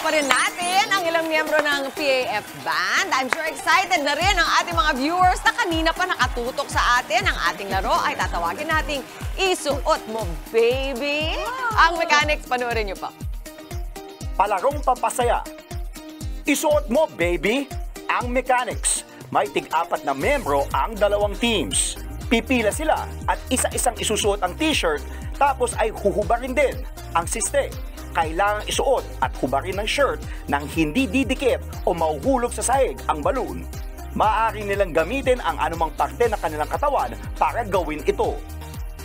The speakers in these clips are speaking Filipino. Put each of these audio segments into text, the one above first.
pa rin natin ang ilang miyembro ng PAF Band. I'm sure excited na rin ang ating mga viewers na kanina pa nakatutok sa atin. Ang ating laro ay tatawagin nating Isuot Mo, Baby. Ang mechanics, panoorin niyo pa. Palarong pampasaya. Isuot mo, baby, ang mechanics. May tig-apat na membro ang dalawang teams. Pipila sila at isa-isang isusuot ang t-shirt tapos ay huhubarin din ang siste. Kailangang isuot at hubarin ng shirt nang hindi didikit o mahuhulog sa sahig ang balloon. Maaari nilang gamitin ang anumang parte ng kanilang katawan para gawin ito.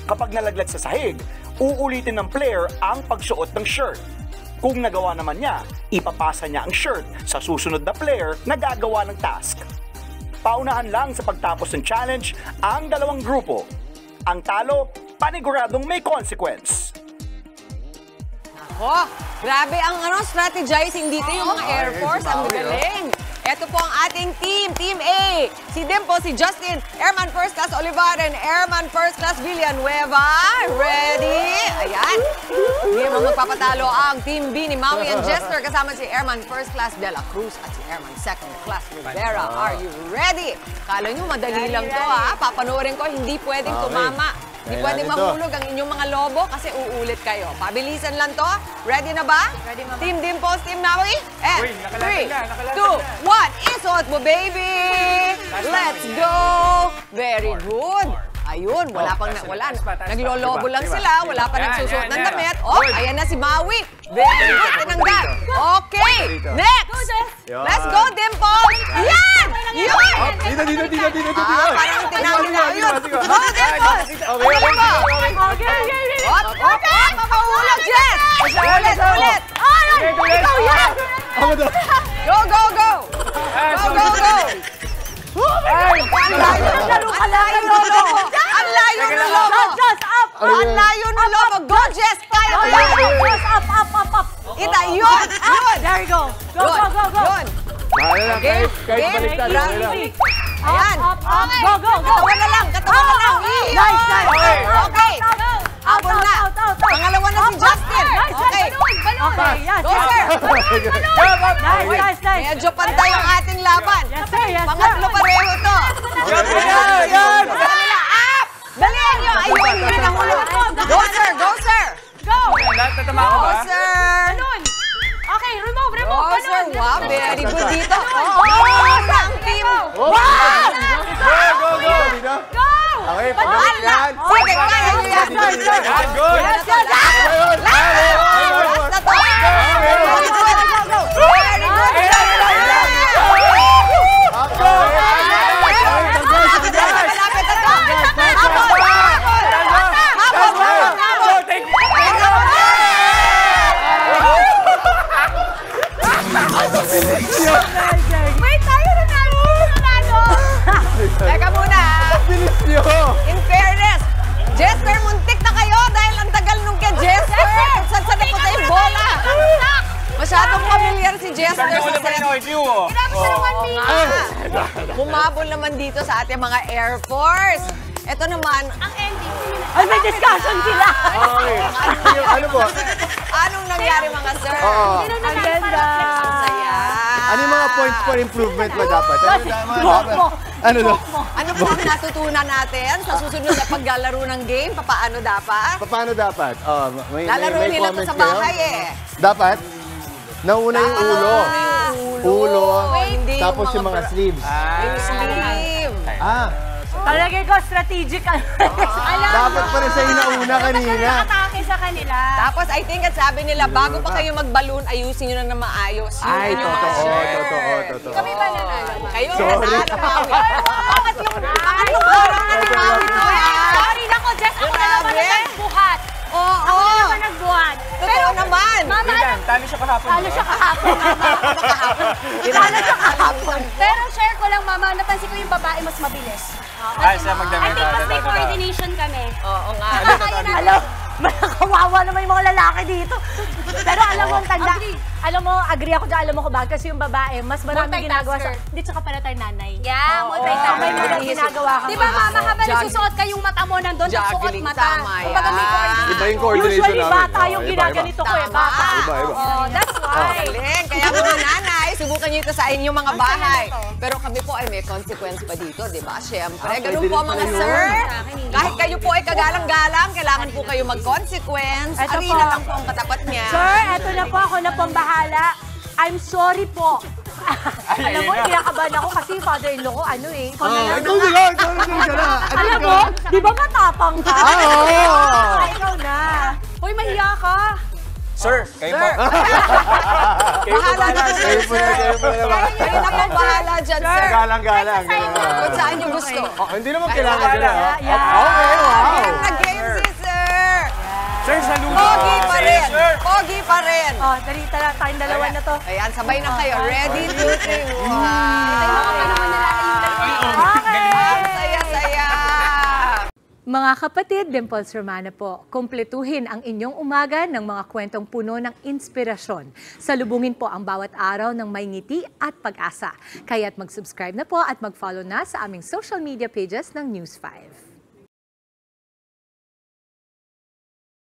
Kapag nalaglag sa sahig, uulitin ng player ang pagsuot ng shirt. Kung nagawa naman niya, ipapasa niya ang shirt sa susunod na player na gagawa ng task. Paunahan lang sa pagtapos ng challenge ang dalawang grupo. Ang talo, paniguradong may consequence. Oh, grabe ang strategizing dito yung mga Air Force. Ang magaling. Ito po ang ating team, Team A. Si Dimpo, si Justin, Airman First Class Olivaren, Airman First Class Villanueva. Ready? Ayan. Hindi mo magpapatalo ang Team B ni Maui and Jester kasama si Airman First Class De La Cruz at si Airman Second Class Rivera. Are you ready? Kala nyo madali lang to ha. Papanoorin ko, hindi pwedeng tumama. Hindi pwedeng mahulog ang inyong mga lobo kasi uulit kayo. Pabilisan lang to. Ready na ba? Ready, Mama. Team Dimples, Team Maui. And 3, 2, 1. Isuot mo, baby! Let's go! Very good. Ayun, wala. Naglolobo lang sila. Wala pa nagsusuot ng damit. Oh, ayan na si Maui. Very good. Tinanggal. Okay. Next. Let's go, Dimples. Yan! Yun! Dito. Parang tinanggal na. Yun. Go, Dimples. Okay. Mapahulog, Jess. Ulit. Ikaw yan. Go. Ang layo ng lobo. Ang layo ng lobo. Go, Jess. Kaya. Up. Ita, yun. There you go. Go. Yun. Kahit baliktad. Ayan. Go. Katawan na lang. Nice. Okay. Habol na. Pangalawa na si Justin. Okay. Yes. Go, sir. Nice. Medyo pantay ang ating laban. Yes, sir. Pangatlo pareho to. Yan. Up! Dalihan nyo. Ayun, yun ang ulo. Go, sir. Go. Tatama ka ba? Go, sir. Okay, remove. Go, sir. Wow, very good dito. Ang team. Wow! Go! Okay, pagdalit yan. Sige, kaya nyo yan. Good! Last na to. Very good. Malapit na to. Wait, tayo nanalo! Teka muna. Bilis nyo! In fairness, Jesper, muntik na kayo dahil ang tagal nung kay Jesper. Saan na po yung bola? Masyadong familiar si Jesper sa set. Humabol naman dito sa ating mga Air Force. Ito naman, Ang ending, ay may discussion sila! Ano po? anong nangyari mga sir? Oo. Ang ganda! Ang saya. Ano yung mga points for improvement ba dapat? Ano daw? Ano ba ang natutunan natin sa susunod na paglalaro ng game? Paano dapat? Paano dapat? May Lalaro nila ito comment sa kayo? bahay eh. Dapat? Nauna yung ulo. Ulo. Hindi Tapos yung mga sleeves. Yung sleeve. Talagay ko, strategic. Dapat pa rin sa inauna kanina. Atake sa kanila. Tapos I think at sabi nila, bago pa kayo mag-balloon, ayusin nyo na maayos. Ay, totoo. Kami ba nanalo? Kayo Sorry. nanalo, Maui. Pangatlong araw na ni Maui to. Sorry na ko, Jess. Ako na naman ang nagbuhat. Ako na naman nagbuhat. Totoo naman. Mama, Talo siya kahapon. talo siya kahapon. Talo siya kahapon. Pero share ko lang, Mama, napansin ko yung babae mas mabilis. Ay, siya magdamit. I think mas may coordination kami. Oo nga. Alam, kawawa naman yung mga lalaki dito. Pero alam mo, ang tanda. Alam mo, agree ako dyan, alam mo ko ba? Kasi yung babae, mas maraming ginagawa sa... Hindi, tsaka pala tayo nanay. Yeah, multitasker. May mga ginagawa ka. Di ba, Mama, habang nagsusuot ka yung mata mo nandun, nagsuot mata. Kumbaga may coordination. Iba yung coordination Usually, namin. bata yung ginaganito ko eh. Bata. Iba. Oh, that's why. Galing. subukan nyo ito sa inyong mga bahay. Pero kami po ay may consequence pa dito, di ba? Siyempre, ganun po mga sir. Kahit kayo po ay kagalang-galang, kailangan po kayo mag-consequence. Eto Arena po. lang po ang katapat niya. Sir, eto na po. Ako na pong bahala. I'm sorry po. Alam mo, kinakabahan ako kasi father-in-law ko, ano eh. Ikaw na lang. Ikaw na. Alam mo, di ba matapang ka? Oo. Ikaw na. Hoy, mahiya ka. Sir, kayo po. Bahala na po, Kayo po sir. na. Kayo na po bahala dyan, sir. Galang-galang. Kung saan nyo gusto. Hindi naman kailangan nila. Yeah. Okay, wow. Ayan na game si sir. Sir, salute. Pogi pa rin. Sir. Pogi pa rin. Oh, dali tala, tayong dalawa na to. Ayan, sabay na kayo. Ready, 2, 3, 1. Okay. Ang saya-saya. Mga kapatid, Dimples Romana po, kumpletuhin ang inyong umaga ng mga kwentong puno ng inspirasyon. Salubungin po ang bawat araw ng may ngiti at pag-asa. Kaya't mag-subscribe na po at mag-follow na sa aming social media pages ng News 5.